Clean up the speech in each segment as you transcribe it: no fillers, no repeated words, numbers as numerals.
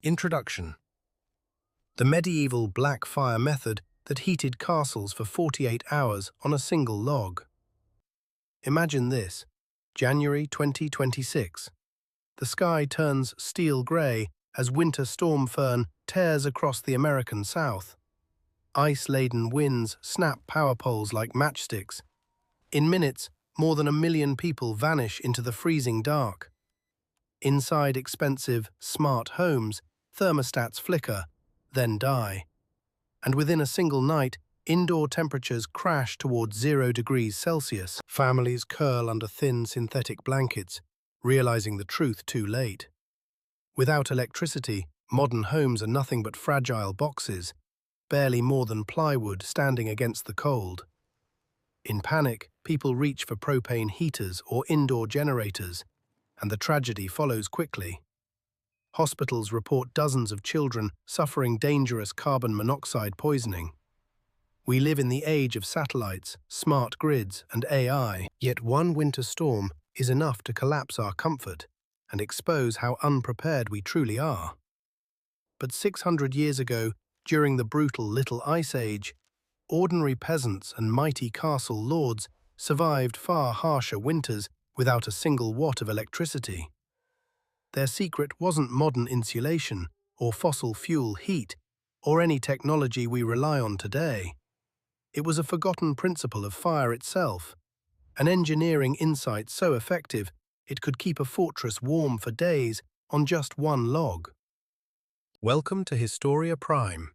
Introduction. The medieval black fire method that heated castles for 48 hours on a single log. Imagine this, January 2026. The sky turns steel grey as winter storm fern tears across the American South. Ice-laden winds snap power poles like matchsticks. In minutes, more than 1 million people vanish into the freezing dark. Inside expensive, smart homes, thermostats flicker, then die. And within a single night, indoor temperatures crash towards 0 degrees Celsius. Families curl under thin synthetic blankets, realizing the truth too late. Without electricity, modern homes are nothing but fragile boxes, barely more than plywood standing against the cold. In panic, people reach for propane heaters or indoor generators, and the tragedy follows quickly. Hospitals report dozens of children suffering dangerous carbon monoxide poisoning. We live in the age of satellites, smart grids, and AI, yet one winter storm is enough to collapse our comfort and expose how unprepared we truly are. But 600 years ago, during the brutal Little Ice Age, ordinary peasants and mighty castle lords survived far harsher winters without a single watt of electricity. Their secret wasn't modern insulation or fossil fuel heat or any technology we rely on today. It was a forgotten principle of fire itself, an engineering insight so effective it could keep a fortress warm for days on just one log. Welcome to Historia Prime.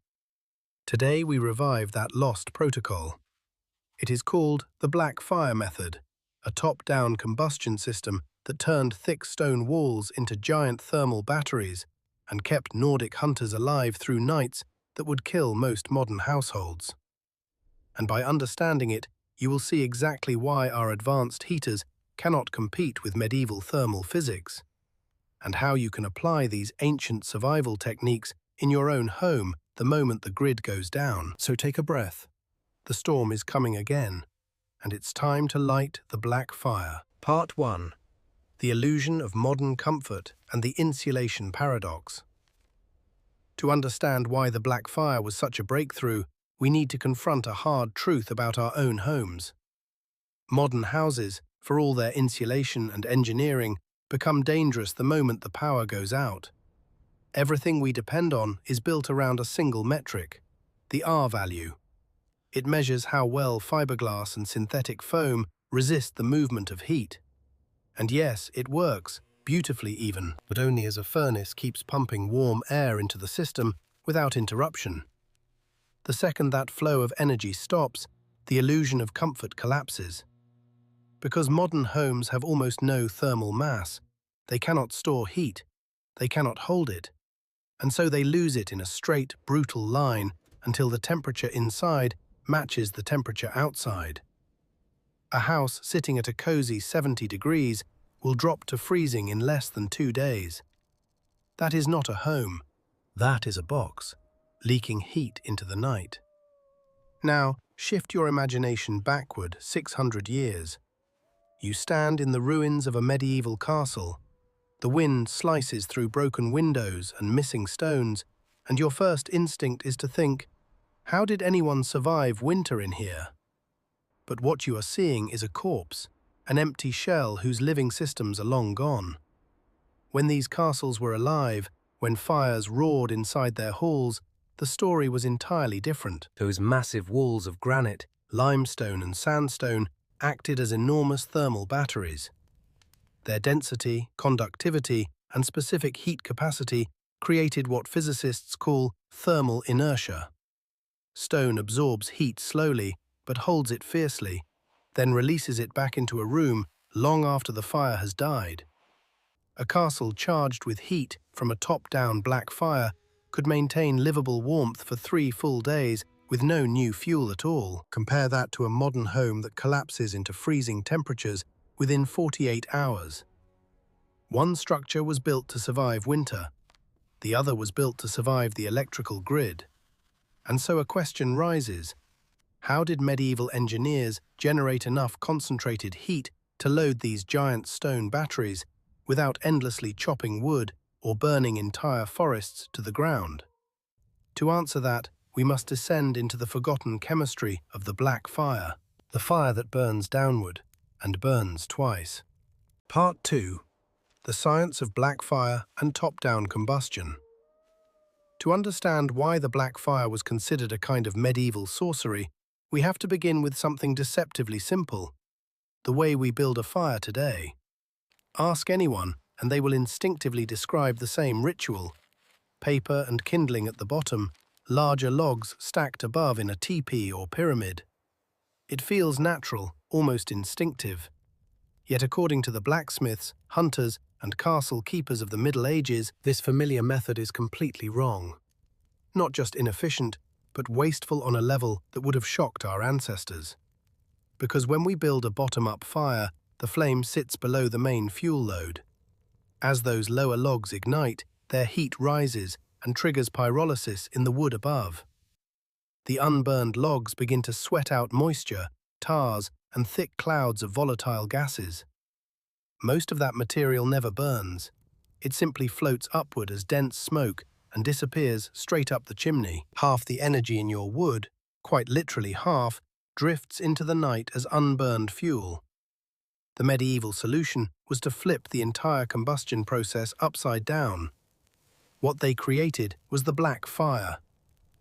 Today we revive that lost protocol. It is called the Black Fire Method, a top-down combustion system that turned thick stone walls into giant thermal batteries and kept Nordic hunters alive through nights that would kill most modern households. And by understanding it, you will see exactly why our advanced heaters cannot compete with medieval thermal physics, and how you can apply these ancient survival techniques in your own home the moment the grid goes down. So take a breath. The storm is coming again, and it's time to light the black fire. Part 1. The illusion of modern comfort and the insulation paradox. To understand why the black fire was such a breakthrough, we need to confront a hard truth about our own homes. Modern houses, for all their insulation and engineering, become dangerous the moment the power goes out. Everything we depend on is built around a single metric, the R value. It measures how well fiberglass and synthetic foam resist the movement of heat. And yes, it works, beautifully even, but only as a furnace keeps pumping warm air into the system without interruption. The second that flow of energy stops, the illusion of comfort collapses. Because modern homes have almost no thermal mass, they cannot store heat, they cannot hold it, and so they lose it in a straight, brutal line until the temperature inside matches the temperature outside. A house sitting at a cozy 70 degrees will drop to freezing in less than 2 days. That is not a home, that is a box, leaking heat into the night. Now, shift your imagination backward 600 years. You stand in the ruins of a medieval castle. The wind slices through broken windows and missing stones, and your first instinct is to think, how did anyone survive winter in here? But what you are seeing is a corpse, an empty shell whose living systems are long gone. When these castles were alive, when fires roared inside their halls, the story was entirely different. Those massive walls of granite, limestone and sandstone acted as enormous thermal batteries. Their density, conductivity, and specific heat capacity created what physicists call thermal inertia. Stone absorbs heat slowly, but holds it fiercely, then releases it back into a room long after the fire has died. A castle charged with heat from a top-down black fire could maintain livable warmth for 3 full days with no new fuel at all. Compare that to a modern home that collapses into freezing temperatures within 48 hours. One structure was built to survive winter. The other was built to survive the electrical grid. And so a question rises. How did medieval engineers generate enough concentrated heat to load these giant stone batteries without endlessly chopping wood or burning entire forests to the ground? To answer that, we must descend into the forgotten chemistry of the black fire, the fire that burns downward and burns twice. Part 2. The science of black fire and top-down combustion. To understand why the black fire was considered a kind of medieval sorcery, we have to begin with something deceptively simple: the way we build a fire today. Ask anyone, and they will instinctively describe the same ritual: paper and kindling at the bottom, larger logs stacked above in a teepee or pyramid. It feels natural, almost instinctive. Yet according to the blacksmiths, hunters, and castle keepers of the Middle Ages, this familiar method is completely wrong. Not just inefficient, but wasteful on a level that would have shocked our ancestors. Because when we build a bottom-up fire, the flame sits below the main fuel load. As those lower logs ignite, their heat rises and triggers pyrolysis in the wood above. The unburned logs begin to sweat out moisture, tars, and thick clouds of volatile gases. Most of that material never burns. It simply floats upward as dense smoke and disappears straight up the chimney. Half the energy in your wood, quite literally half, drifts into the night as unburned fuel. The medieval solution was to flip the entire combustion process upside down. What they created was the black fire,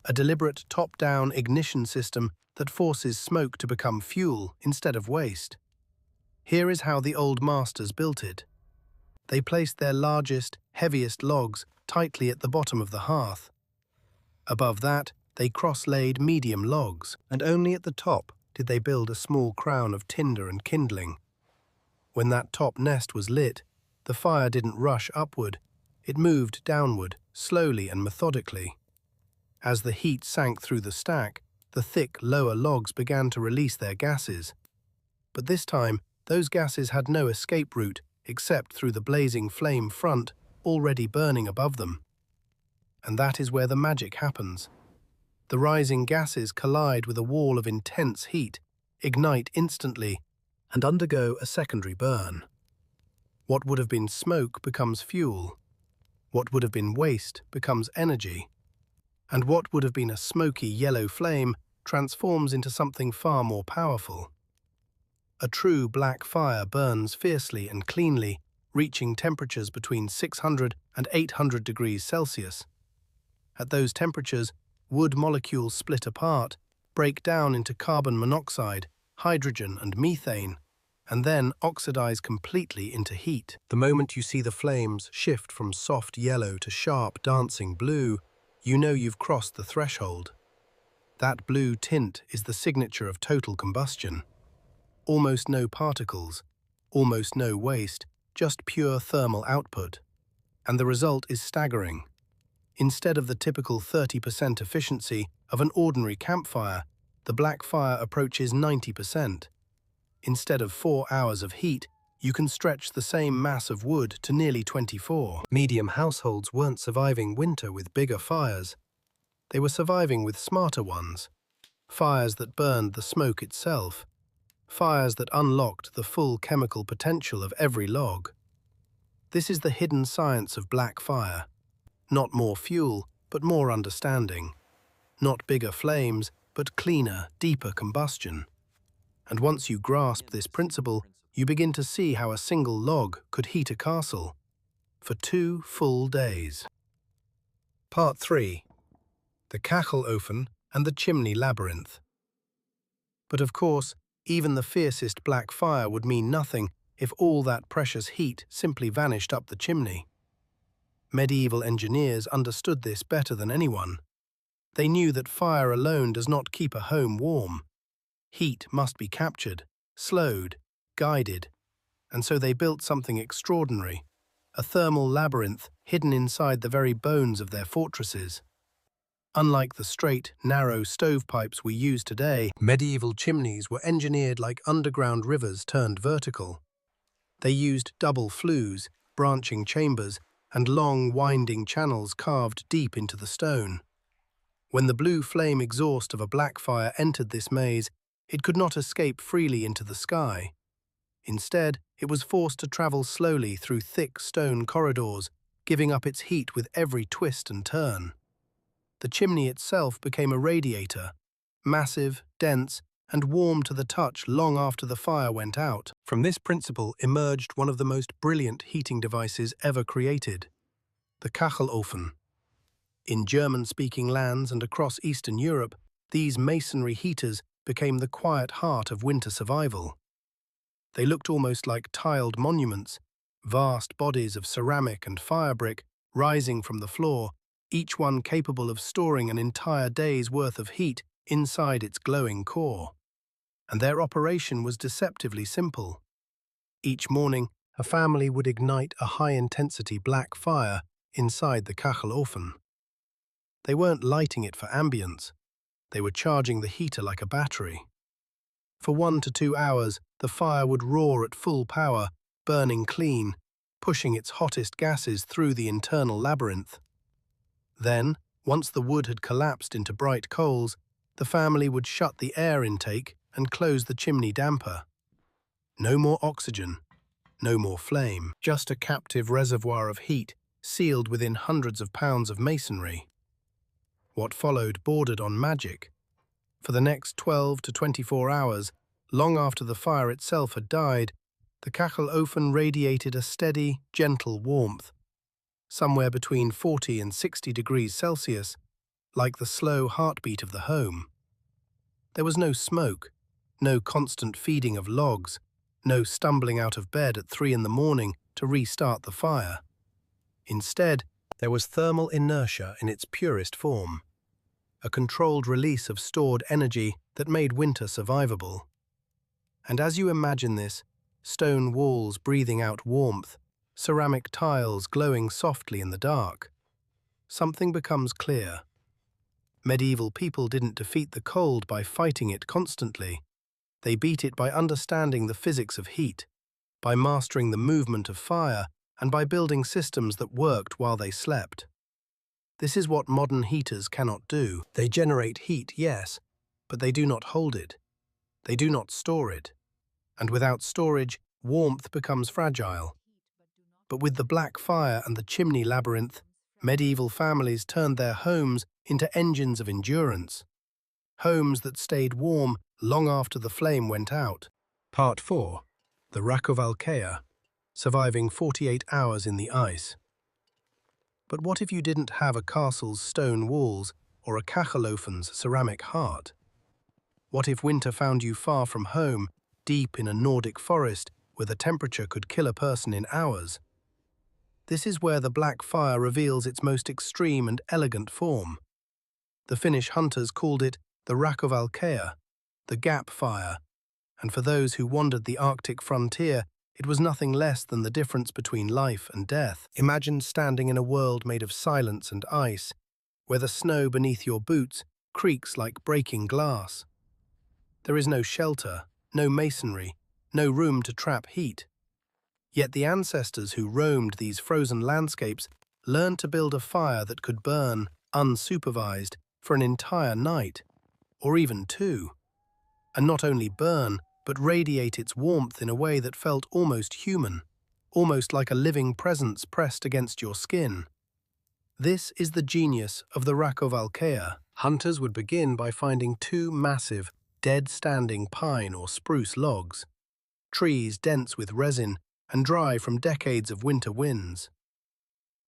a deliberate top-down ignition system that forces smoke to become fuel instead of waste. Here is how the old masters built it. They placed their largest, heaviest logs tightly at the bottom of the hearth. Above that, they cross-laid medium logs, and only at the top did they build a small crown of tinder and kindling. When that top nest was lit, the fire didn't rush upward. It moved downward, slowly and methodically. As the heat sank through the stack, the thick lower logs began to release their gases. But this time, those gases had no escape route except through the blazing flame front already burning above them. And that is where the magic happens. The rising gases collide with a wall of intense heat, ignite instantly, and undergo a secondary burn. What would have been smoke becomes fuel. What would have been waste becomes energy. And what would have been a smoky yellow flame transforms into something far more powerful. A true black fire burns fiercely and cleanly, reaching temperatures between 600 and 800 degrees Celsius. At those temperatures, wood molecules split apart, break down into carbon monoxide, hydrogen and methane, and then oxidize completely into heat. The moment you see the flames shift from soft yellow to sharp dancing blue, you know you've crossed the threshold. That blue tint is the signature of total combustion. Almost no particles, almost no waste, just pure thermal output. And the result is staggering. Instead of the typical 30% efficiency of an ordinary campfire, the black fire approaches 90%. Instead of 4 hours of heat, you can stretch the same mass of wood to nearly 24. Medium households weren't surviving winter with bigger fires. They were surviving with smarter ones. Fires that burned the smoke itself. Fires that unlocked the full chemical potential of every log. This is the hidden science of black fire. Not more fuel, but more understanding. Not bigger flames, but cleaner, deeper combustion. And once you grasp this principle, you begin to see how a single log could heat a castle for 2 full days. Part 3. The Kachel Ofen and the Chimney Labyrinth. But of course, even the fiercest black fire would mean nothing if all that precious heat simply vanished up the chimney. Medieval engineers understood this better than anyone. They knew that fire alone does not keep a home warm. Heat must be captured, slowed, guided, and so they built something extraordinary, a thermal labyrinth hidden inside the very bones of their fortresses. Unlike the straight, narrow stovepipes we use today, medieval chimneys were engineered like underground rivers turned vertical. They used double flues, branching chambers, and long, winding channels carved deep into the stone. When the blue flame exhaust of a black fire entered this maze, it could not escape freely into the sky. Instead, it was forced to travel slowly through thick stone corridors, giving up its heat with every twist and turn. The chimney itself became a radiator, massive, dense, and warm to the touch long after the fire went out. From this principle emerged one of the most brilliant heating devices ever created, the Kachelofen. In German-speaking lands and across Eastern Europe, these masonry heaters became the quiet heart of winter survival. They looked almost like tiled monuments, vast bodies of ceramic and fire brick rising from the floor, each one capable of storing an entire day's worth of heat inside its glowing core. And their operation was deceptively simple. Each morning, a family would ignite a high-intensity black fire inside the Kachelofen. They weren't lighting it for ambience. They were charging the heater like a battery. For 1 to 2 hours, the fire would roar at full power, burning clean, pushing its hottest gases through the internal labyrinth. Then, once the wood had collapsed into bright coals, the family would shut the air intake and close the chimney damper. No more oxygen, no more flame, just a captive reservoir of heat sealed within hundreds of pounds of masonry. What followed bordered on magic. For the next 12 to 24 hours, long after the fire itself had died, the Kachelofen radiated a steady, gentle warmth, somewhere between 40 and 60 degrees Celsius, like the slow heartbeat of the home. There was no smoke, no constant feeding of logs, no stumbling out of bed at 3 in the morning to restart the fire. Instead, there was thermal inertia in its purest form, a controlled release of stored energy that made winter survivable. And as you imagine this, stone walls breathing out warmth, ceramic tiles glowing softly in the dark, something becomes clear. Medieval people didn't defeat the cold by fighting it constantly. They beat it by understanding the physics of heat, by mastering the movement of fire, and by building systems that worked while they slept. This is what modern heaters cannot do. They generate heat, yes, but they do not hold it. They do not store it. And without storage, warmth becomes fragile. But with the black fire and the chimney labyrinth, medieval families turned their homes into engines of endurance. Homes that stayed warm long after the flame went out. Part 4. The Rakovalkeia, surviving 48 hours in the ice. But what if you didn't have a castle's stone walls or a Kachelofen's ceramic heart? What if winter found you far from home, deep in a Nordic forest where the temperature could kill a person in hours? This is where the black fire reveals its most extreme and elegant form. The Finnish hunters called it the Rakovalkeia, the gap fire, and for those who wandered the Arctic frontier, it was nothing less than the difference between life and death. Imagine standing in a world made of silence and ice, where the snow beneath your boots creaks like breaking glass. There is no shelter, no masonry, no room to trap heat. Yet the ancestors who roamed these frozen landscapes learned to build a fire that could burn, unsupervised, for an entire night, or even 2. And not only burn, but radiate its warmth in a way that felt almost human, almost like a living presence pressed against your skin. This is the genius of the Rakovalkeia. Hunters would begin by finding 2 massive, dead-standing pine or spruce logs, trees dense with resin and dry from decades of winter winds.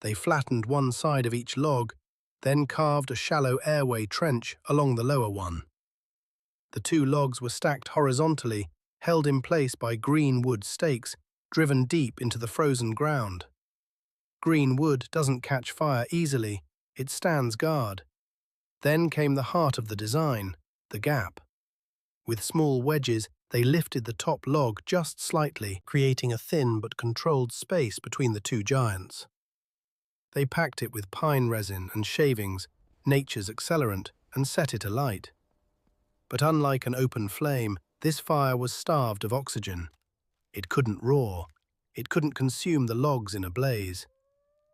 They flattened one side of each log, then carved a shallow airway trench along the lower one. The 2 logs were stacked horizontally, held in place by green wood stakes driven deep into the frozen ground. Green wood doesn't catch fire easily, it stands guard. Then came the heart of the design, the gap. With small wedges, they lifted the top log just slightly, creating a thin but controlled space between the 2 giants. They packed it with pine resin and shavings, nature's accelerant, and set it alight. But unlike an open flame, this fire was starved of oxygen. It couldn't roar. It couldn't consume the logs in a blaze.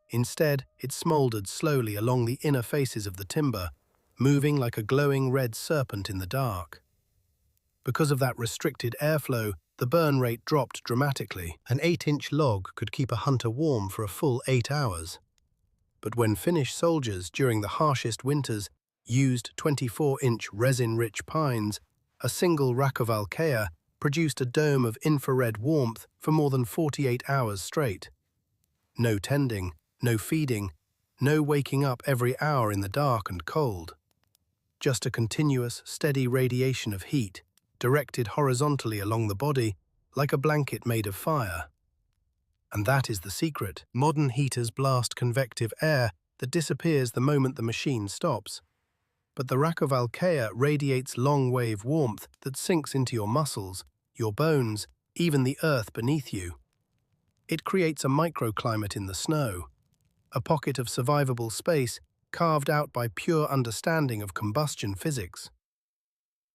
Instead, it smoldered slowly along the inner faces of the timber, moving like a glowing red serpent in the dark. Because of that restricted airflow, the burn rate dropped dramatically. An 8-inch log could keep a hunter warm for a full 8 hours. But when Finnish soldiers during the harshest winters used 24-inch resin-rich pines, a single rakovalkeia produced a dome of infrared warmth for more than 48 hours straight. No tending, no feeding, no waking up every hour in the dark and cold. Just a continuous, steady radiation of heat, directed horizontally along the body like a blanket made of fire. And that is the secret. Modern heaters blast convective air that disappears the moment the machine stops. But the rakovalkeia radiates long-wave warmth that sinks into your muscles, your bones, even the earth beneath you. It creates a microclimate in the snow, a pocket of survivable space carved out by pure understanding of combustion physics.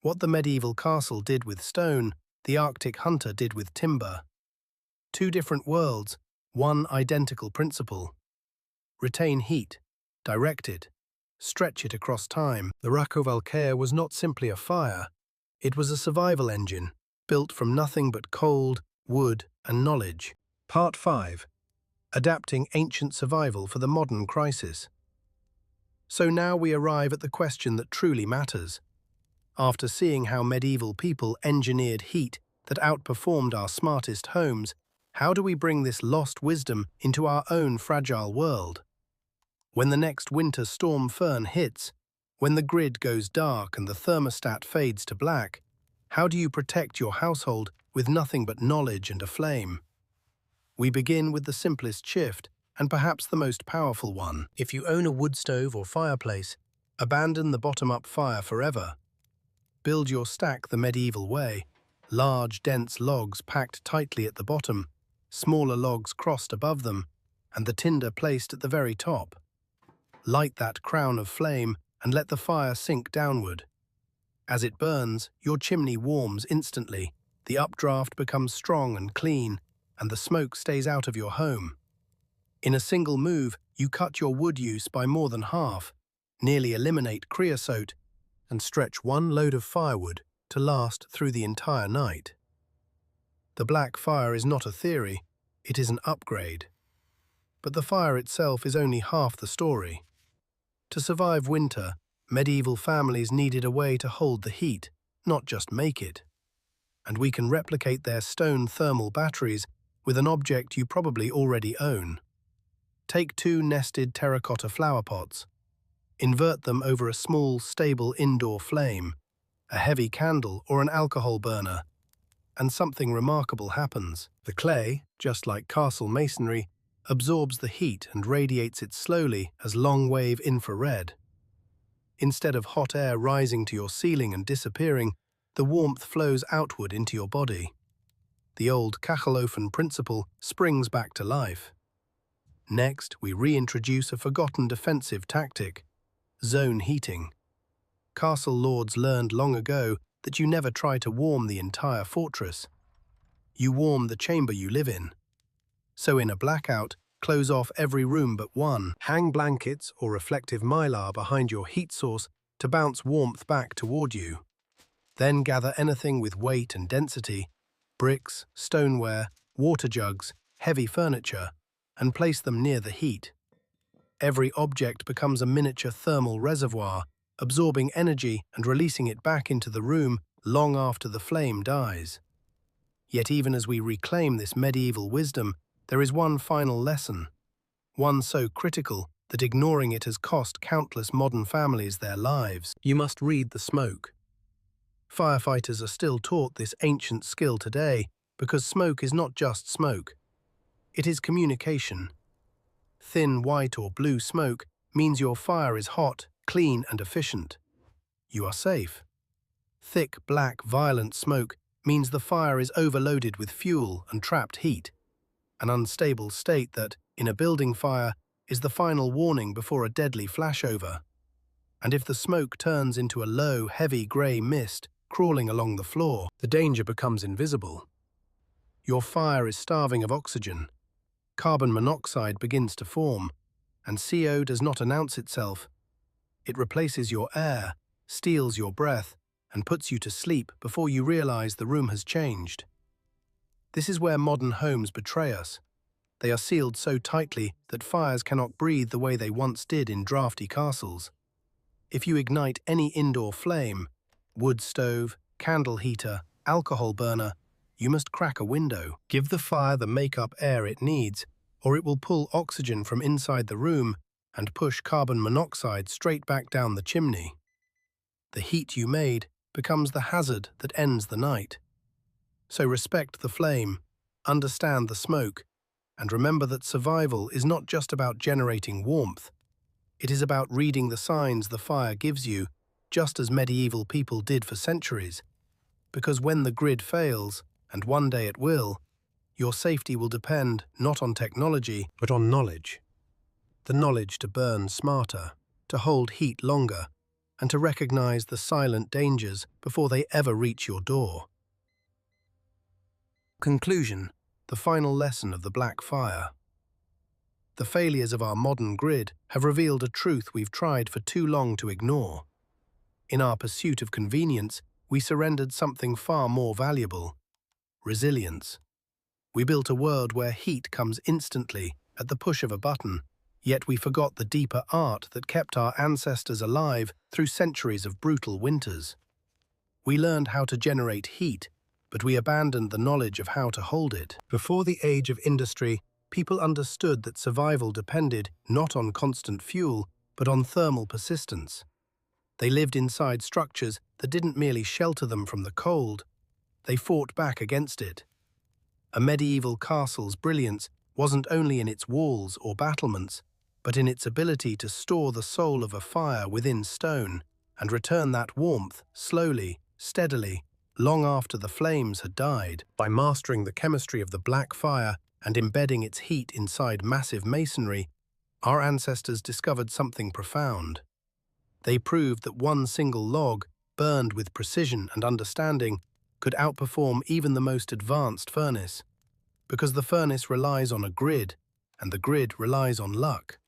What the medieval castle did with stone, the Arctic hunter did with timber. Two different worlds, one identical principle. Retain heat, direct it, stretch it across time. The rakovalkeia was not simply a fire, it was a survival engine, built from nothing but cold, wood, and knowledge. Part 5. Adapting ancient survival for the modern crisis. So now we arrive at the question that truly matters. After seeing how medieval people engineered heat that outperformed our smartest homes, how do we bring this lost wisdom into our own fragile world? When the next winter storm fern hits, when the grid goes dark and the thermostat fades to black, how do you protect your household with nothing but knowledge and a flame? We begin with the simplest shift, and perhaps the most powerful one. If you own a wood stove or fireplace, abandon the bottom-up fire forever. Build your stack the medieval way, large, dense logs packed tightly at the bottom, smaller logs crossed above them, and the tinder placed at the very top. Light that crown of flame and let the fire sink downward. As it burns, your chimney warms instantly, the updraft becomes strong and clean, and the smoke stays out of your home. In a single move, you cut your wood use by more than half, nearly eliminate creosote, and stretch one load of firewood to last through the entire night. The black fire is not a theory, it is an upgrade. But the fire itself is only half the story. To survive winter, medieval families needed a way to hold the heat, not just make it. And we can replicate their stone thermal batteries with an object you probably already own. Take 2 nested terracotta flower pots. Invert them over a small, stable indoor flame, a heavy candle or an alcohol burner, and something remarkable happens. The clay, just like castle masonry, absorbs the heat and radiates it slowly as long-wave infrared. Instead of hot air rising to your ceiling and disappearing, the warmth flows outward into your body. The old Kachelofen principle springs back to life. Next, we reintroduce a forgotten defensive tactic: zone heating. Castle lords learned long ago that you never try to warm the entire fortress. You warm the chamber you live in. So in a blackout, close off every room but one. Hang blankets or reflective mylar behind your heat source to bounce warmth back toward you. Then gather anything with weight and density, bricks, stoneware, water jugs, heavy furniture, and place them near the heat. Every object becomes a miniature thermal reservoir, absorbing energy and releasing it back into the room long after the flame dies. Yet even as we reclaim this medieval wisdom, there is one final lesson, one so critical that ignoring it has cost countless modern families their lives. You must read the smoke. Firefighters are still taught this ancient skill today because smoke is not just smoke. It is communication. Thin white or blue smoke means your fire is hot, clean, and efficient. You are safe. Thick, black, violent smoke means the fire is overloaded with fuel and trapped heat, an unstable state that, in a building fire, is the final warning before a deadly flashover. And if the smoke turns into a low, heavy grey mist crawling along the floor, the danger becomes invisible. Your fire is starving of oxygen. Carbon monoxide begins to form, and CO does not announce itself. It replaces your air, steals your breath, and puts you to sleep before you realize the room has changed. This is where modern homes betray us. They are sealed so tightly that fires cannot breathe the way they once did in drafty castles. If you ignite any indoor flame, wood stove, candle heater, alcohol burner, you must crack a window. Give the fire the make-up air it needs, or it will pull oxygen from inside the room and push carbon monoxide straight back down the chimney. The heat you made becomes the hazard that ends the night. So respect the flame, understand the smoke, and remember that survival is not just about generating warmth. It is about reading the signs the fire gives you, just as medieval people did for centuries. Because when the grid fails, and one day it will, your safety will depend not on technology, but on knowledge. The knowledge to burn smarter, to hold heat longer, and to recognize the silent dangers before they ever reach your door. Conclusion: the final lesson of the Black Fire. The failures of our modern grid have revealed a truth we've tried for too long to ignore. In our pursuit of convenience, we surrendered something far more valuable: resilience. We built a world where heat comes instantly, at the push of a button, yet we forgot the deeper art that kept our ancestors alive through centuries of brutal winters. We learned how to generate heat, but we abandoned the knowledge of how to hold it. Before the age of industry, people understood that survival depended not on constant fuel, but on thermal persistence. They lived inside structures that didn't merely shelter them from the cold, they fought back against it. A medieval castle's brilliance wasn't only in its walls or battlements, but in its ability to store the soul of a fire within stone and return that warmth slowly, steadily, long after the flames had died. By mastering the chemistry of the Black Fire and embedding its heat inside massive masonry, our ancestors discovered something profound. They proved that one single log, burned with precision and understanding, could outperform even the most advanced furnace, because the furnace relies on a grid, and the grid relies on luck.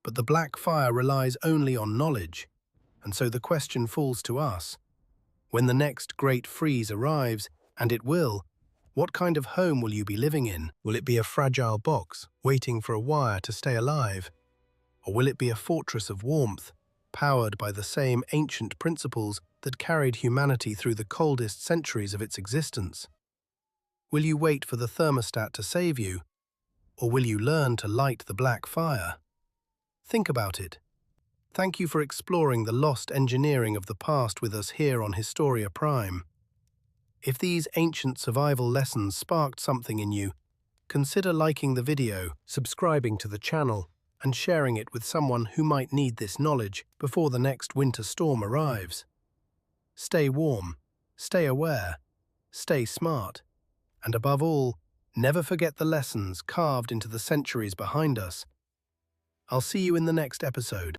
But the Black Fire relies only on knowledge, and so the question falls to us: when the next great freeze arrives, and it will, what kind of home will you be living in? Will it be a fragile box, waiting for a wire to stay alive? Or will it be a fortress of warmth, powered by the same ancient principles that carried humanity through the coldest centuries of its existence? Will you wait for the thermostat to save you, or will you learn to light the Black Fire? Think about it. Thank you for exploring the lost engineering of the past with us here on Historia Prime. If these ancient survival lessons sparked something in you, consider liking the video, subscribing to the channel, and sharing it with someone who might need this knowledge before the next winter storm arrives. Stay warm, stay aware, stay smart, and above all, never forget the lessons carved into the centuries behind us. I'll see you in the next episode.